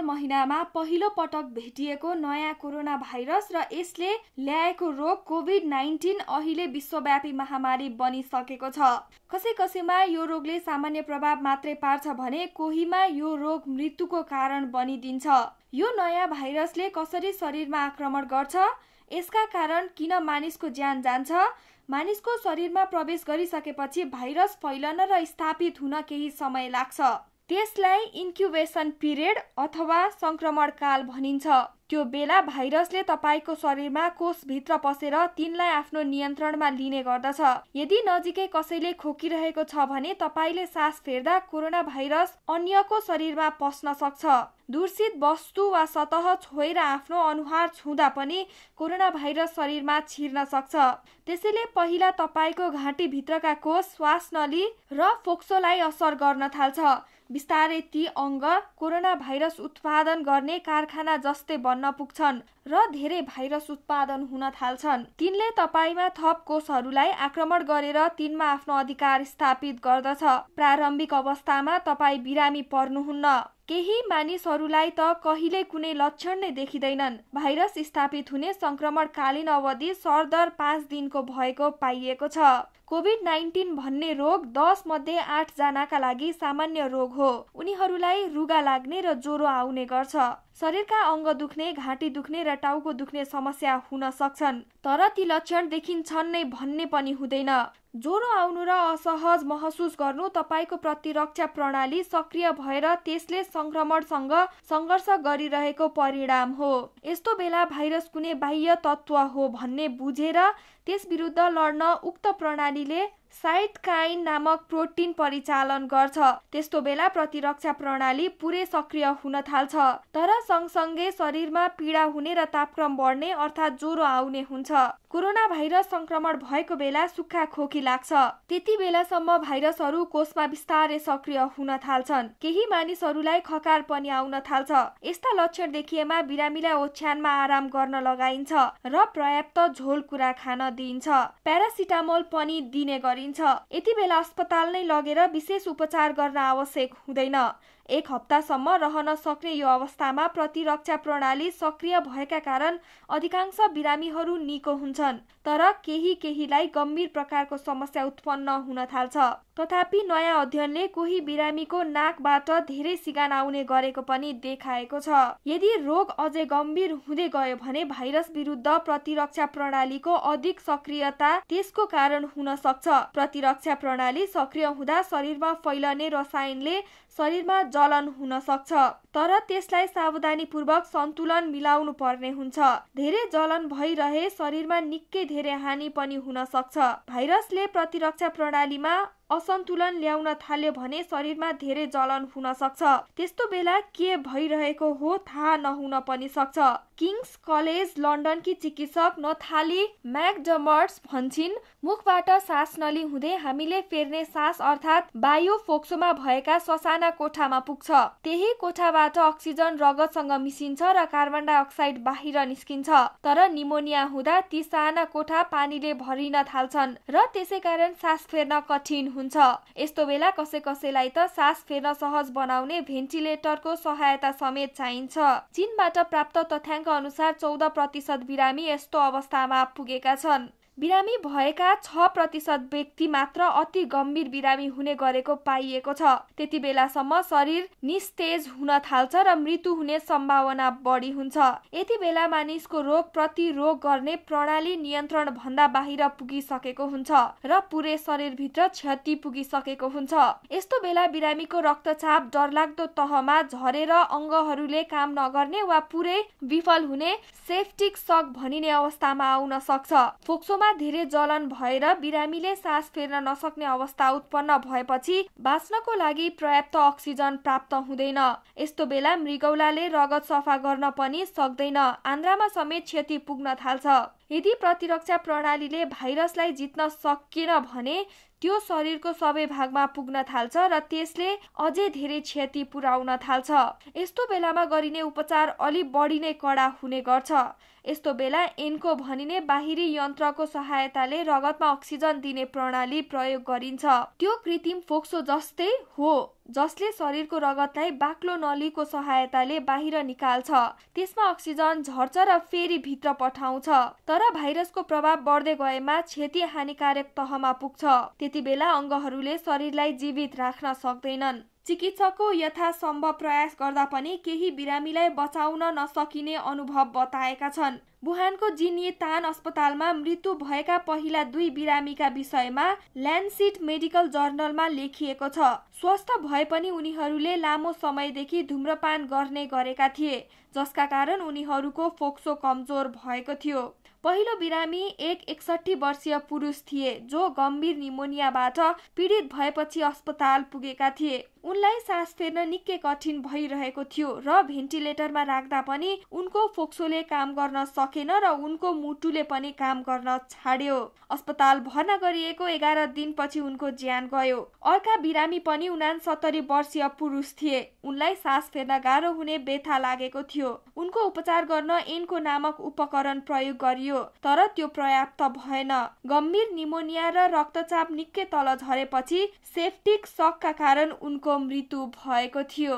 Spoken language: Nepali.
डिसेम्बर महिनामा पहिलो पटक भेटिएको नयाँ कोरोना भाइरस र यसले ल्याएको रोग कोभिड-19 अहिले विश्वव्यापी महामारी बनिसकेको छ। कसैमा यो रोगले सामान्य प्रभाव मात्रै पार्छ भने कोहीमा यो रोग मृत्युको कारण बनिदिन्छ। यो नयाँ भाइरसले कसरी शरीरमा आक्रमण गर्छ, यसका कारण किन मानिसको ज्यान जान्छ, मानिसको शरीरमा प्रवेश गरिसकेपछि भाइरस फैलन र स्थापित हुन केही समय लाग्छ। त्यसलाई इन्क्युबेसन पिरियड अथवा संक्रमण काल भनिन्छ। त्यो बेला भाइरसले तपाईको शरीरमा कोषभित्र पसेर तिनलाई आफ्नो नियन्त्रणमा लिने गर्दछ। यदि नजिकै कसैले खोकिरहेको छ भने तपाईले सास फेर्दा कोरोना भाइरस अन्यको शरीरमा पस्न सक्छ। दूषित वस्तु वा सतह छोएर आफ्नो अनुहार छुँदा पनि कोरोना भाइरस शरीरमा छिर्न सक्छ। त्यसैले पहिला तपाईको घाँटी भित्रका कोष, श्वास नली र फोक्सोलाई असर गर्न थाल्छ। बिस्तारै ती अङ्ग कोरोना भाइरस उत्पादन गर्ने कारखाना जस्तै बन्न पुग्छन् र धेरै भाइरस उत्पादन हुन थाल्छन्। तिनले तपाईमा थप कोषहरूलाई आक्रमण गरेर तिनमा आफ्नो अधिकार स्थापित गर्दछ। प्रारम्भिक अवस्थामा तपाई बिरामी पर्नुहुन्न। केही मानिसहरूलाई त कहिले कुनै लक्षण नै देखिँदैनन्। भाइरस स्थापित हुने संक्रमणकालीन अवधि सरदर 5 दिनको भएको पाइएको छ। कोभिड-19 भन्ने रोग 10 मध्ये 8 जनाका लागि सामान्य रोग हो। उनीहरूलाई रुगा लाग्ने र ज्वरो आउने गर्छ। शरीरका अङ्ग दुख्ने, घाँटी दुख्ने र टाउको दुख्ने समस्या हुन सक्छन्, तर ती लक्षण देखिन्छन् नै भन्ने पनि हुँदैन। ज्वरो आउनु र असहज महसुस गर्नु तपाईको प्रतिरक्षा प्रणाली सक्रिय भएर त्यसले संक्रमणसँग सङ्घर्ष गरिरहेको परिणाम हो। यस्तो बेला भाइरस कुनै बाह्य तत्त्व हो भन्ने बुझेर त्यस विरुद्ध लड्न उक्त प्रणालीले साइटोकाइन नामक प्रोटिन परिचालन गर्छ। त्यस्तो बेला प्रतिरक्षा प्रणाली पुरै सक्रिय हुन थाल्छ। तर सँगसँगै शरीरमा पीडा हुने र तापक्रम बढ्ने अर्थात् ज्वरो आउने हुन्छ। कोरोना भाइरस संक्रमण भएको बेला सुक्खा खोकी लाग्छ। त्यति बेलासम्म भाइरसहरू कोषमा बिस्तारै सक्रिय हुन थाल्छन्। केही मानिसहरूलाई खकार पनि आउन थाल्छ। यस्ता लक्षण देखिएमा बिरामीलाई ओछ्यानमा आराम गर्न लगाइन्छ र पर्याप्त झोल कुरा खान दिइन्छ। प्यारासिटामोल पनि दिने गरिन्छ। यति बेला अस्पताल नै लगेर विशेष उपचार गर्न आवश्यक हुँदैन। 1 हप्तासम्म रहन सक्ने यो अवस्थामा प्रतिरक्षा प्रणाली सक्रिय भएका कारण अधिकांश बिरामीहरू निको हुन्छन्, तर केहीलाई गम्भीर प्रकारको समस्या उत्पन्न हुन थाल्छ। तथापि नयाँ अध्ययनले कोही बिरामीको नाकबाट धेरै सिगान आउने गरेको पनि देखाएको छ। यदि रोग अझै गम्भीर हुँदै गयो भने भाइरस विरुद्ध प्रतिरक्षा प्रणालीको अधिक सक्रियता त्यसको कारण हुन सक्छ। प्रतिरक्षा प्रणाली सक्रिय हुँदा शरीरमा फैलने रसायनले शरीरमा जलन हुन सक्छ, तर त्यसलाई सावधानीपूर्वक सन्तुलन मिलाउनु पर्ने हुन्छ। धेरै जलन भइरहे शरीरमा निकै धेरै हानि पनि हुन सक्छ। भाइरसले प्रतिरक्षा प्रणालीमा असन्तुलन ल्याउन थाल्यो भने शरीरमा धेरै जलन हुन सक्छ। त्यस्तो बेला के भइरहेको हो थाहा नहुन पनि सक्छ। किङ्स कलेज लन्डनकी चिकित्सक नथाली म्याकडर्मट्स भन्छिन्, मुखबाट सास नली हुँदै हामीले फेर्ने सास अर्थात् वायु फोक्सोमा भएका ससाना कोठामा पुग्छ। त्यही कोठाबाट अक्सिजन रगतसँग मिसिन्छ र कार्बन डाइअक्साइड बाहिर निस्किन्छ। तर निमोनिया हुँदा ती साना कोठा पानीले भरिन थाल्छन् र त्यसैकारण सास फेर्न कठिन हुन्छ। यस्तो बेला कसैलाई त सास फेर्न सहज बनाउने भेन्टिलेटरको सहायता समेत चाहिन्छ। चीनबाट प्राप्त तथ्याङ्क अनुसार 14% बिरामी यस्तो अवस्थामा पुगेका छन्। बिरामी भएका 6% व्यक्ति मात्र अति गम्भीर बिरामी हुने गरेको पाइएको छ। त्यति बेलासम्म शरीर निस्तेज हुन थाल्छ र मृत्यु हुने सम्भावना बढी हुन्छ। यति बेला मानिसको रोग प्रतिरोध गर्ने प्रणाली नियन्त्रण भन्दा बाहिर पुगिसकेको हुन्छ र पुरै शरीरभित्र क्षति पुगिसकेको हुन्छ। यस्तो बेला बिरामीको रक्तचाप डरलाग्दो तहमा झरेर अङ्गहरूले काम नगर्ने वा पुरै विफल हुने सेप्टिक सक भनिने अवस्थामा आउन सक्छ। फोक्सोमा धेरै जलन भएर बिरामीले सास फेर्न नसक्ने अवस्था उत्पन्न भएपछि बाँच्नको लागि पर्याप्त अक्सिजन प्राप्त हुँदैन। यस्तो बेला मृगौलाले रगत सफा गर्न पनि सक्दैन। आन्द्रामा समेत क्षति पुग्न थाल्छ। यदि प्रतिरक्षा प्रणालीले भाइरसलाई जित्न सकेन भने त्यो शरीरको सबै भागमा पुग्न थाल्छ र त्यसले अझै धेरै क्षति पुर्याउन थाल्छ। यस्तो बेलामा गरिने उपचार अलि बढी नै कडा हुने गर्छ। यस्तो बेला एन्को भनिने बाहिरी यन्त्रको सहायताले रगतमा अक्सिजन दिने प्रणाली प्रयोग गरिन्छ। त्यो कृत्रिम फोक्सो जस्तै हो। जसले शरीरको रगतलाई बाक्लो नलीको सहायताले बाहिर निकाल्छ। त्यसमा अक्सिजन झर्छ र फेरि भित्र पठाउँछ। तर भाइरसको प्रभाव बढ्दै गएमा क्षति हानिकारक तहमा पुग्छ। त्यति बेला अङ्गहरूले शरीरलाई जीवित राख्न सक्दैनन्। चिकित्सकको यथासम्भव प्रयास गर्दा पनि केही बिरामीलाई बचाउन नसकिने अनुभव बताएका छन्। वुहानको जिनयितान अस्पतालमा मृत्यु भएका पहिला 2 बिरामीका विषयमा ल्यान्डसिट मेडिकल जर्नलमा लेखिएको छ। स्वस्थ भए पनि उनीहरूले लामो समयदेखि धूम्रपान गर्ने गरेका थिए, जसका कारण उनीहरूको फोक्सो कमजोर भएको थियो। पहिलो बिरामी एक 61 वर्षीय पुरुष थिए जो गम्भीर निमोनियाबाट पीडित भएपछि अस्पताल पुगेका थिए। उनलाई सास फेर्न निकै कठिन भइरहेको थियो र भेन्टिलेटरमा राख्दा पनि उनको फोक्सोले काम गर्न सकेन र उनको मुटुले पनि काम गर्न छाड्यो। अस्पताल भर्ना गरिएको 11 दिनपछि उनको ज्यान गयो। अर्का बिरामी पनि 69 वर्षीय पुरुष थिए। उनलाई सास फेर्न गाह्रो हुने व्यथा लागेको थियो। उनको उपचार गर्न एन्को नामक उपकरण प्रयोग गरियो, तर त्यो पर्याप्त भएन। गम्भीर निमोनिया र रक्तचाप निकै तल झरेपछि सेप्टिक सकका कारण उनको मृत्यु भएको थियो।